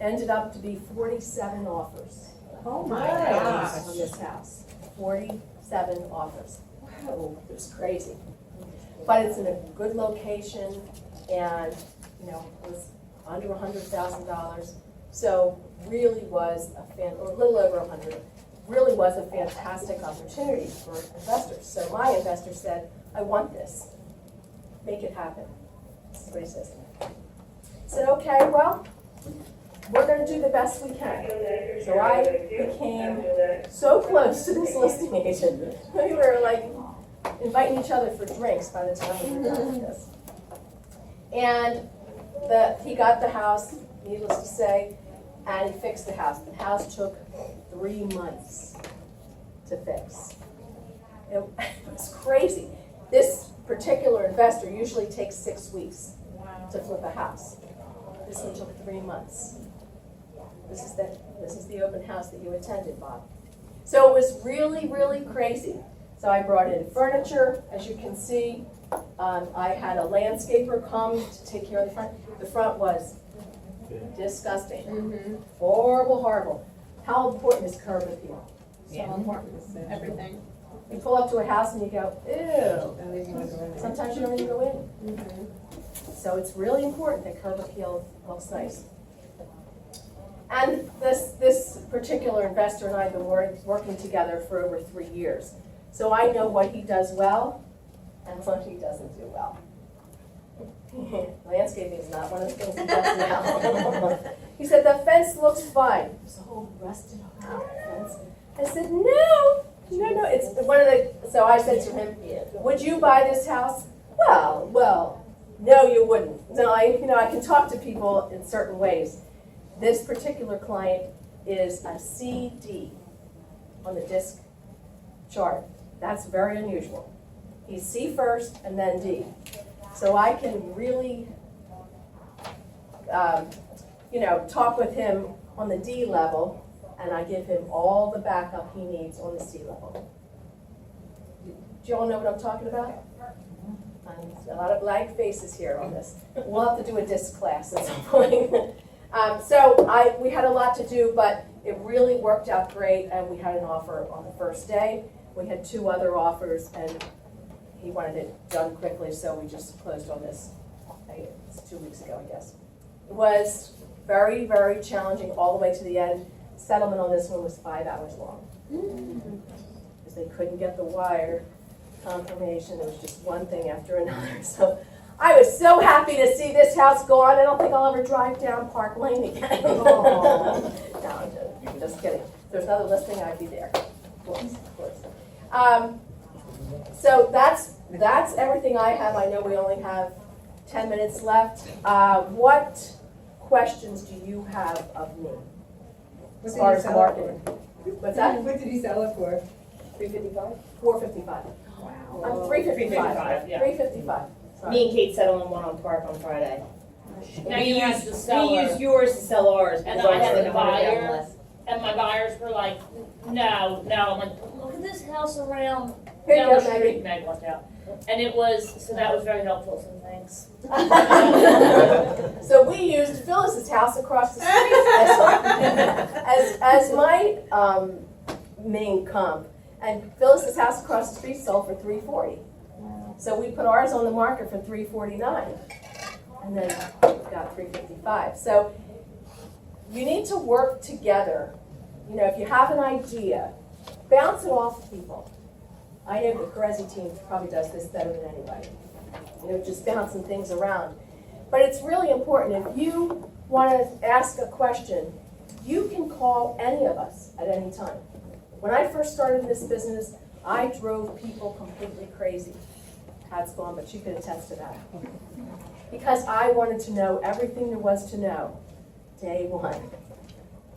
Ended up to be 47 offers. Oh my gosh. On this house. 47 offers. Wow, it was crazy. But it's in a good location and, it was under $100,000. So really was or a little over 100, really was a fantastic opportunity for investors. So my investor said, I want this. Make it happen. This is what he says. I said, okay, well, we're going to do the best we can. So I became so close to this listing agent. We were like inviting each other for drinks by the time we were done with this. And he got the house, needless to say, and he fixed the house. The house took 3 months to fix. It was crazy. This particular investor usually takes 6 weeks to flip a house. This one took 3 months. This is the open house that you attended, Bob. So it was really, really crazy. So I brought in furniture, as you can see. I had a landscaper come to take care of the front. The front was disgusting. Horrible, horrible. How important is curb appeal? So important, everything. You pull up to a house and you go, ew. Sometimes you don't even go in. So it's really important that curb appeal looks nice. And this particular investor and I have been working together for over 3 years. So I know what he does well and what he doesn't do well. Landscaping is not one of the things he does well. He said, the fence looks fine. There's a whole rusted fence. I said, no, it's one of the, so I said to him, would you buy this house? Well, no, you wouldn't. No, I can talk to people in certain ways. This particular client is a CD on the disc chart. That's very unusual. He's C first and then D. So I can really, talk with him on the D level, and I give him all the backup he needs on the C level. Do you all know what I'm talking about? A lot of blank faces here on this. We'll have to do a disc class at some point. We had a lot to do, but it really worked out great, and we had an offer on the first day. We had 2 other offers, and he wanted it done quickly, so we just closed on this. It's 2 weeks ago, I guess. It was very, very challenging all the way to the end. Settlement on this one was 5 hours long. Because they couldn't get the wire confirmation. It was just one thing after another. So I was so happy to see this house gone. I don't think I'll ever drive down Park Lane again. No, I'm just kidding. If there's another listing, I'd be there. Of course. So that's everything I have. I know we only have 10 minutes left. What questions do you have of me as far as marketing? What's that? What did you sell it for? 355? 455. Wow. I'm 355. 355, yeah. 355. Sorry. Me and Kate settled on one on Park on Friday. Now you used the seller. We used yours to sell ours. And because I had ours the was like $100 buyer. less. And my buyers were like, no. I'm like, look at this house around Here you down go, the street. Maggie. Meg walked out. And it was, so that was very helpful, so thanks. So we used Phyllis's house across the street as my main comp, and Phyllis's house across the street sold for $340. So we put ours on the market for $349, and then got $355. So you need to work together. You know, if you have an idea, bounce it off people. I know the Carezzi team probably does this better than anybody. You know, just bouncing things around. But it's really important. If you want to ask a question, you can call any of us at any time. When I first started in this business, I drove people completely crazy. Pat's gone, but she could attest to that. Because I wanted to know everything there was to know day one.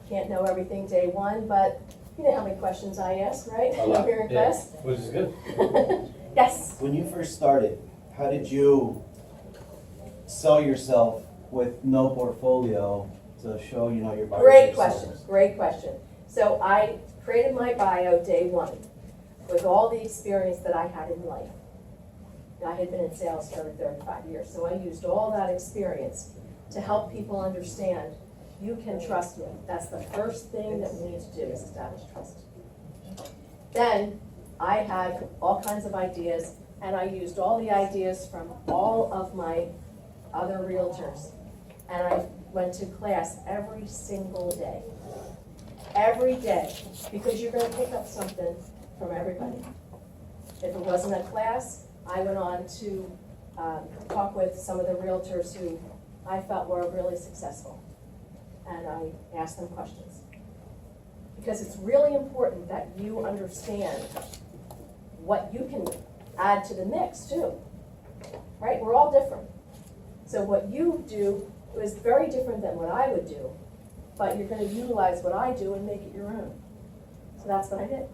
Can't know everything day one, but you know how many questions I ask, right? A lot, Here in yeah. class. Which is good. Yes. When you first started, how did you sell yourself with no portfolio to show, you know, your buyers? Great your question, sellers? great question. So I created my bio day one with all the experience that I had in life. I had been in sales for over 35 years, so I used all that experience to help people understand, you can trust me. That's the first thing that we need to do is establish trust. Then I had all kinds of ideas, and I used all the ideas from all of my other realtors. And I went to class every single day. Every day, because you're gonna pick up something from everybody. If it wasn't a class, I went on to talk with some of the realtors who I felt were really successful. And I asked them questions. Because it's really important that you understand what you can add to the mix too. Right? We're all different. So what you do is very different than what I would do, but you're going to utilize what I do and make it your own. So that's what I did.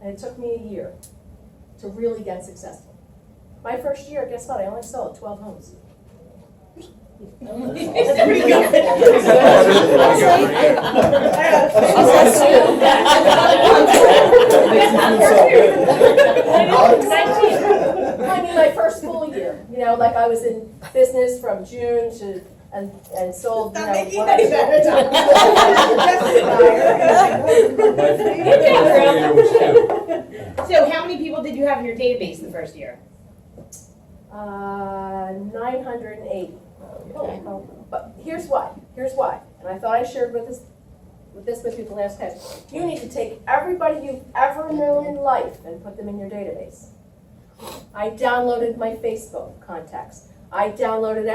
And it took me a year to really get successful. My first year, guess what? I only sold 12 homes. That's pretty good. I mean, my first full year, you know, like I was in business from June to, and sold, you know, Making one any or two. better time. My year was 2. So how many people did you have in your database the first year? 980. But here's why, and I thought I shared with you the last class. You need to take everybody you've ever known in life and put them in your database. I downloaded my Facebook contacts. I downloaded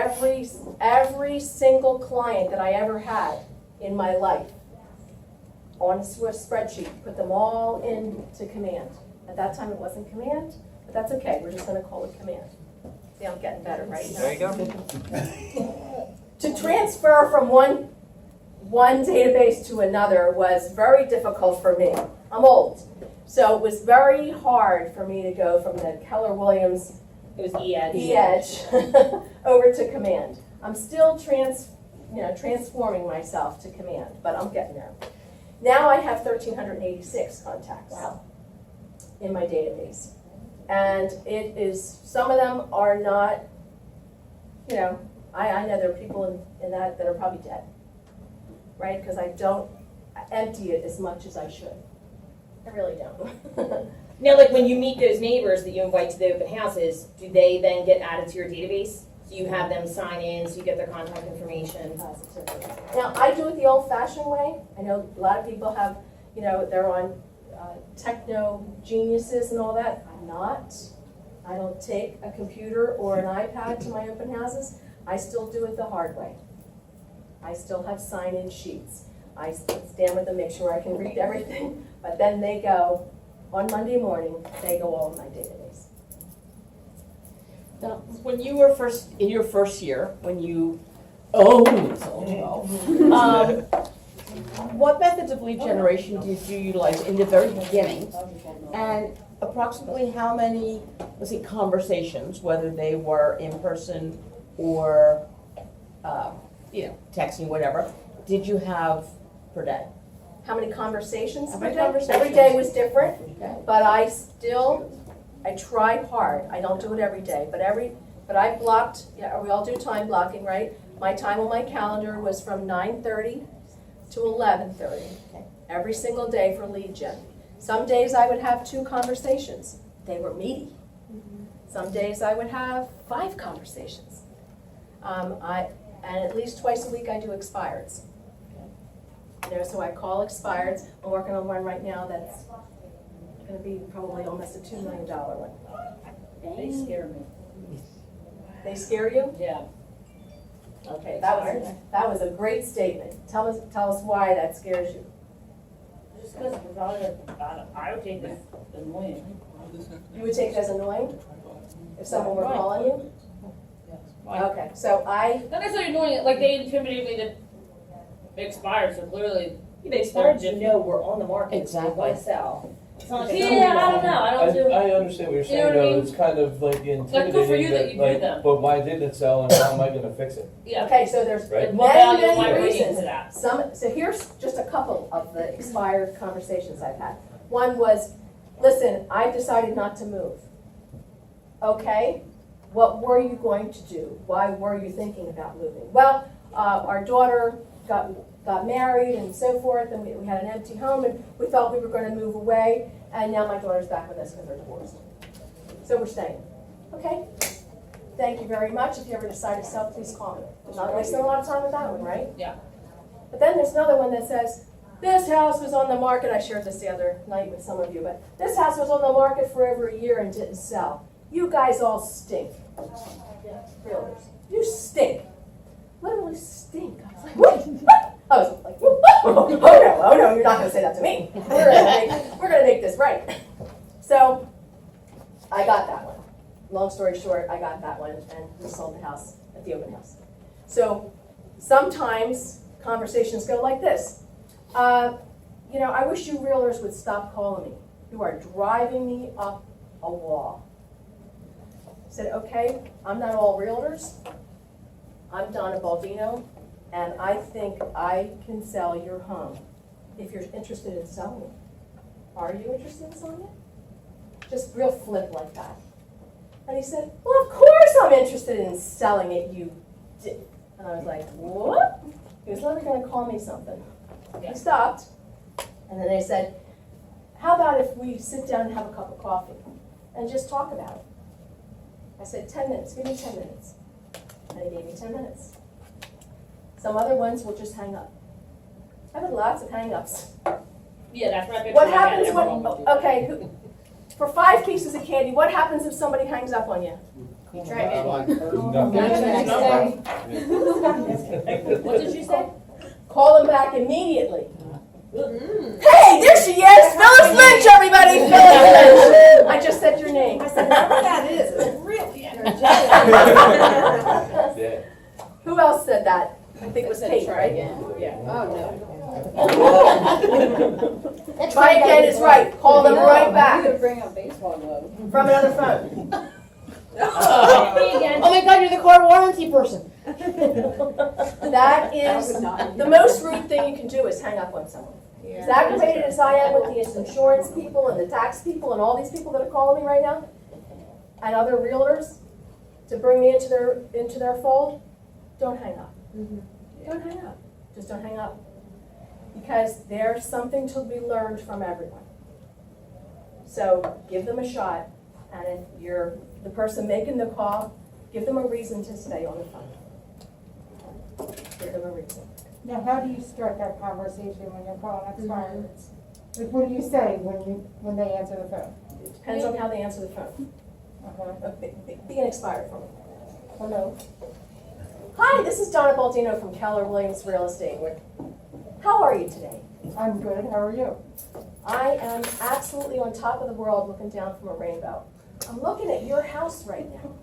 every single client that I ever had in my life on a spreadsheet, put them all into Command. At that time it wasn't Command, but that's okay, we're just gonna call it Command. See, I'm getting better, right? There you go. To transfer from one database to another was very difficult for me. I'm old, so it was very hard for me to go from the Keller Williams It was E-Edge. E-Edge over to Command. I'm still transforming myself to Command, but I'm getting there. Now I have 1,386 contacts in my database. And it is, some of them are not, you know, I know there are people in that are probably dead, right? Because I don't empty it as much as I should. I really don't. Now, like when you meet those neighbors that you invite to the open houses, do they then get added to your database? So you have them sign in, so you get their contact information? Now, I do it the old-fashioned way. I know a lot of people have, you know, they're on techno geniuses and all that. I'm not. I don't take a computer or an iPad to my open houses. I still do it the hard way. I still have sign-in sheets. I stand with them, make sure I can read everything, but then they go, on Monday morning, they go all in my database. Now, when you were in your first year, when you owned Soul 12, what methods of lead generation did you utilize in the very beginning? And approximately how many, let's say, conversations, whether they were in person or, texting, whatever, did you have per day? How many conversations? How many per day? conversations? Every day was different, Okay. but I try hard. I don't do it every day, but I blocked, we all do time blocking, right? My time on my calendar was from 9:30 to 11:30, every single day for lead gen. Some days I would have 2 conversations. They were meaty. Some days I would have 5 conversations. And at least twice a week I do expireds. So I call expireds. I'm working on one right now that's going to be probably almost a $2 million one. They scare me. They scare you? Yeah. Okay, that was a great statement. Tell us why that scares you. Just because I would take this annoying. You would take it as annoying if someone were calling you? Okay, so Not necessarily annoying, like they intimidated me to expire, so clearly. They started to know we're on the market. Exactly. We want to sell. It's not like Yeah, I don't know, I don't do. I understand what you're You know saying, what I though, mean? it's kind of like intimidating, good for you that you do like, them. but why didn't it sell and how am I gonna fix it? Yeah. Okay, so there's Right. What value am I many bringing reasons. to that? So here's just a couple of the expired conversations I've had. One was, listen, I've decided not to move. Okay, what were you going to do? Why were you thinking about moving? Well, our daughter got married and so forth, and we had an empty home, and we felt we were going to move away, and now my daughter's back with us because they're divorced. So we're staying. Okay, thank you very much. If you ever decide to sell, please call me. I'm not wasting a lot of time with that one, right? Yeah. But then there's another one that says, this house was on the market, I shared this the other night with some of you, but this house was on the market for over a year and didn't sell. You guys all stink. Realtors, you stink. Literally stink. I was like, what? I was like, oh no, you're not gonna say that to me. We're gonna make this right. So I got that one. Long story short, I got that one and we sold the house at the open house. So sometimes conversations go like this. I wish you realtors would stop calling me. You are driving me up a wall. I said, okay, I'm not all realtors. I'm Donna Baldino, and I think I can sell your home if you're interested in selling it. Are you interested in selling it? Just real flip like that. And he said, well, of course I'm interested in selling it, you dick. And I was like, what? He was never going to call me something. He stopped, and then they said, how about if we sit down and have a cup of coffee and just talk about it? I said, 10 minutes, give me 10 minutes. And he gave me 10 minutes. Some other ones will just hang up. I've had lots of hang-ups. Yeah, that's right. What happens when, for 5 pieces of candy, what happens if somebody hangs up on you? You try it. What did you say? Call them back immediately. Hey, there she is! Phyllis Lynch, everybody! Phyllis Lynch! I just said your name. I said, whoever that is really energetic. Yeah. Who else said that? I think it was Kate, right? Try again is right. Call them right back. Bring up baseball glove. From another phone. Oh my God, you're the car warranty person. That is, the most rude thing you can do is hang up on someone. As aggravated as I am with the insurance people and the tax people and all these people that are calling me right now, and other realtors, to bring me into their fold, don't hang up. Don't hang up. Just don't hang up. Because there's something to be learned from everyone. So give them a shot, and if you're the person making the call, give them a reason to stay on the phone. Give them a reason. Now, how do you start that conversation when you're calling expireds? Like, what do you say when they answer the phone? It depends on how they answer the phone. Be an expired for me. Hello. Hi, this is Donna Baldino from Keller Williams Real Estate. How are you today? I'm good, how are you? I am absolutely on top of the world looking down from a rainbow. I'm looking at your house right now.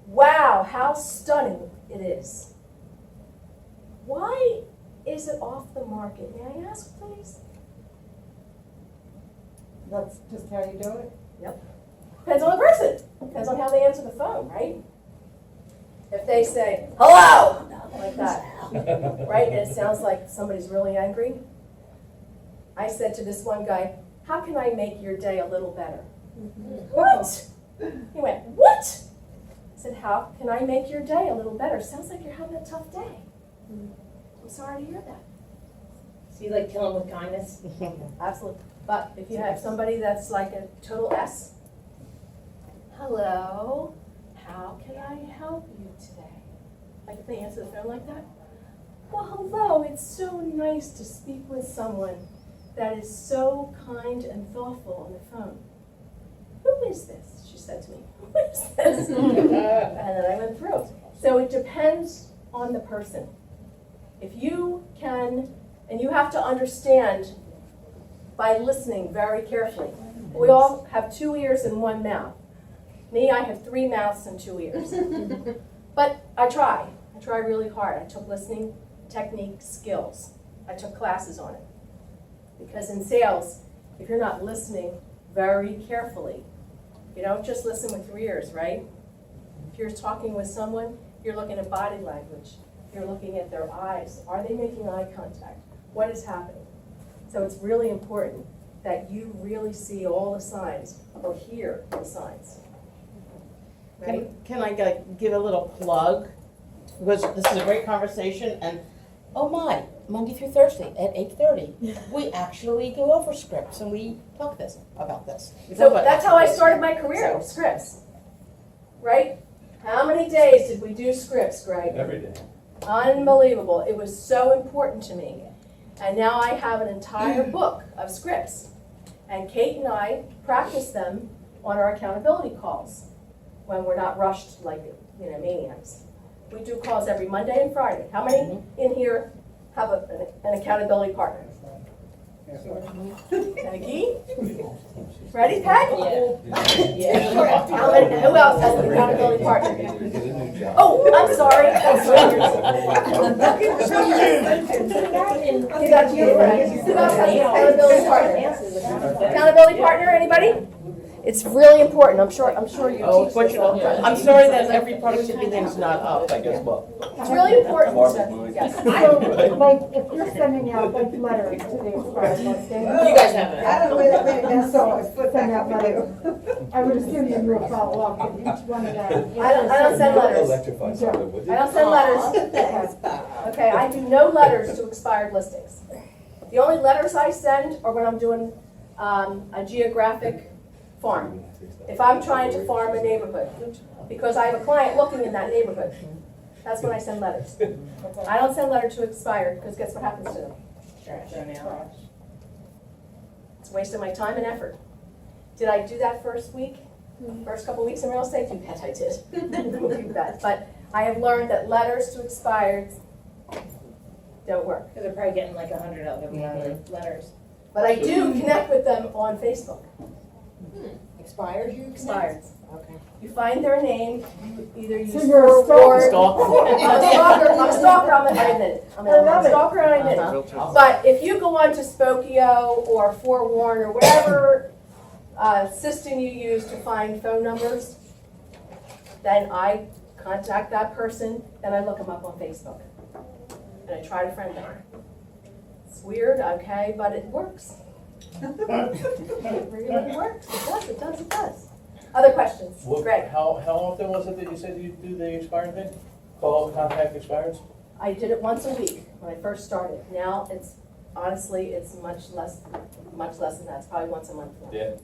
Wow, how stunning it is. Why is it off the market? May I ask, please? That's just how you do it? Yep. Depends on the person. Depends on how they answer the phone, right? If they say, hello, like that, right? And it sounds like somebody's really angry. I said to this one guy, how can I make your day a little better? What? He went, what? I said, how can I make your day a little better? Sounds like you're having a tough day. I'm sorry to hear that. So you like kill them with kindness? Absolutely. But if you have somebody that's like a total S, hello, how can I help you today? Like if they answer the phone like that? Well, hello, it's so nice to speak with someone that is so kind and thoughtful on the phone. Who is this? She said to me. Who is this? And then I went through it. So it depends on the person. If you can, and you have to understand by listening very carefully. We all have 2 ears and 1 mouth. Me, I have 3 mouths and 2 ears. But I try really hard. I took listening technique skills. I took classes on it. Because in sales, if you're not listening very carefully, you don't just listen with your ears, right? If you're talking with someone, you're looking at body language. You're looking at their eyes. Are they making eye contact? What is happening? So it's really important that you really see all the signs or hear the signs. Right? Can I give a little plug? Because this is a great conversation, and oh my, Monday through Thursday at 8:30, we actually go over scripts and we talk about this. So that's how I started my career, scripts. Right? How many days did we do scripts, Greg? Every day. Unbelievable. It was so important to me. And now I have an entire book of scripts. And Kate and I practice them on our accountability calls when we're not rushed like, maniacs. We do calls every Monday and Friday. How many in here have an accountability partner? Peggy? Ready, Peg? Yeah. How many, who else has an accountability partner? Oh, I'm sorry. You got you, Greg. Who else has an accountability partner? Accountability partner, anybody? It's really important. I'm sure you teach this all the time. I'm sorry that every productivity thing's not up, I guess, well. It's really important to, yes. So, like, if you're sending out like letters to the expired listing. You guys have it. I don't know where that So, send out letters. I would assume you will follow up with each one of them. I don't send letters. Electrify something with I you. don't send letters. Okay, I do no letters to expired listings. The only letters I send are when I'm doing a geographic farm. If I'm trying to farm a neighborhood, because I have a client looking in that neighborhood, that's when I send letters. I don't send letter to expired, because guess what happens to them? It's a waste of my time and effort. Did I do that first week? First couple weeks in real estate? You bet I did. You bet. But I have learned that letters to expired don't work. Because they're probably getting like 100 of them letters. But I do connect with them on Facebook. Expired, you Expired. Okay. You find their name, you either use So you're a forward. Stalker. I'm a stalker, I admit it. I'm a stalker, and I admit it. But if you go on to Spokio or Forewarn or whatever system you use to find phone numbers, then I contact that person, and I look them up on Facebook. And I try to friend them. It's weird, okay, but it works. It really works. It does. Other questions? Greg? How often was it that you said you do the expired thing? Call, contact expireds? I did it once a week when I first started. Now it's, honestly, it's much less than that. It's probably once a month now. Yeah.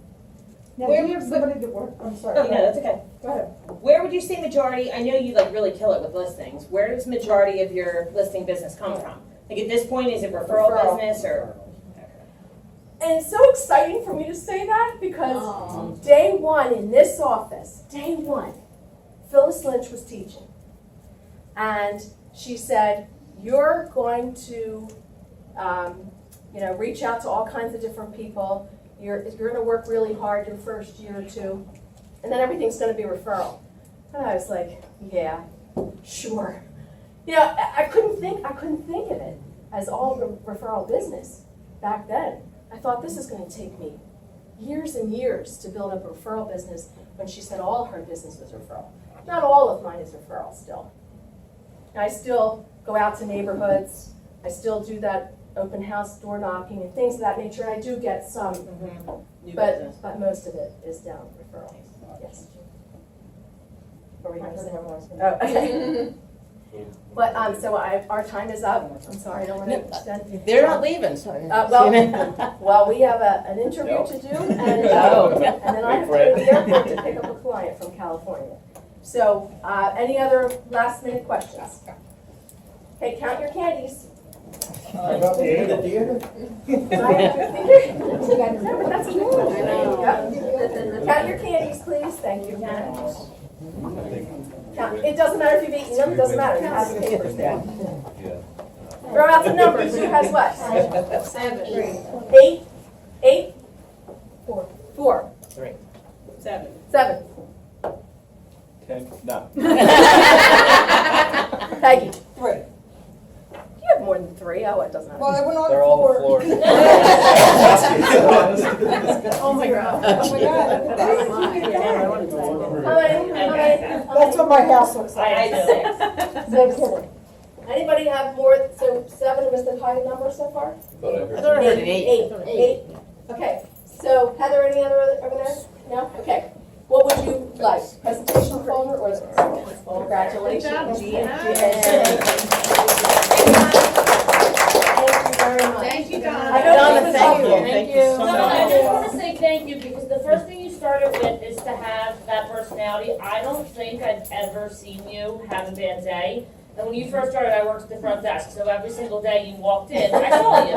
Now, do you have somebody that works, I'm sorry. No, that's okay. Go ahead. Where would you say majority, I know you like really kill it with listings, where does majority of your listing business come from? Like at this point, is it referral business or? And it's so exciting for me to say that because day one in this office, day one, Phyllis Lynch was teaching. And she said, you're going to, reach out to all kinds of different people. You're going to work really hard your first year or two, and then everything's going to be referral. And I was like, yeah, sure. I couldn't think of it as all the referral business back then. I thought this is going to take me years and years to build up a referral business when she said all her business was referral. Not all of mine is referral still. I still go out to neighborhoods. I still do that open house door knocking and things of that nature. And I do get some, but most of it is down referral. Yes. What were you going to say? Oh, okay. But so our time is up. I'm sorry, I don't want to extend. They're not leaving, so. Well, we have an interview to do, and then I have to go to the airport to pick up a client from California. So, any other last minute questions? Okay, count your candies. About the end of the year? That's a good one. Count your candies, please. Thank you. It doesn't matter if you've eaten them, it doesn't matter, you have the papers there. Throw out some numbers, who has what? 7. 8? 8? 4. 3. 7. 10, no. Peggy? 3. You have more than 3, oh, it doesn't matter. Well, I went on They're all 4. floor. Oh my God. Oh my God. How many? That's what my house looks like. I had 6. No kidding. Anybody have more, so 7 was the high number so far? Thought I I heard. thought I heard an 8. 8. Okay, so Heather, any other over there? No? Okay. What would you like? Presentation folder or? Congratulations. Good job, Gina. Thank you very much. Thank you, Donna. I know Donna, this was thank you. helpful. Thank you. No, I just want to say thank you because the first thing you started with is to have that personality. I don't think I've ever seen you have a bad day. And when you first started, I worked at the front desk, so every single day you walked in, I saw you.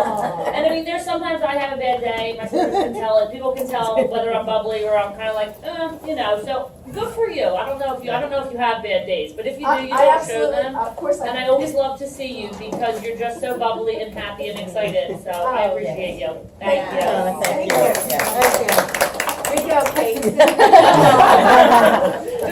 And I mean, there's sometimes I have a bad day, my sisters can tell it, people can tell whether I'm bubbly or I'm kind of like, so good for you. I don't know if you have bad days, but if you do, you I don't show absolutely, them. of course And I. I always love to see you because you're just so bubbly and happy and excited, so I Oh, appreciate you. Thank you. Thank you. Here you go, Kate.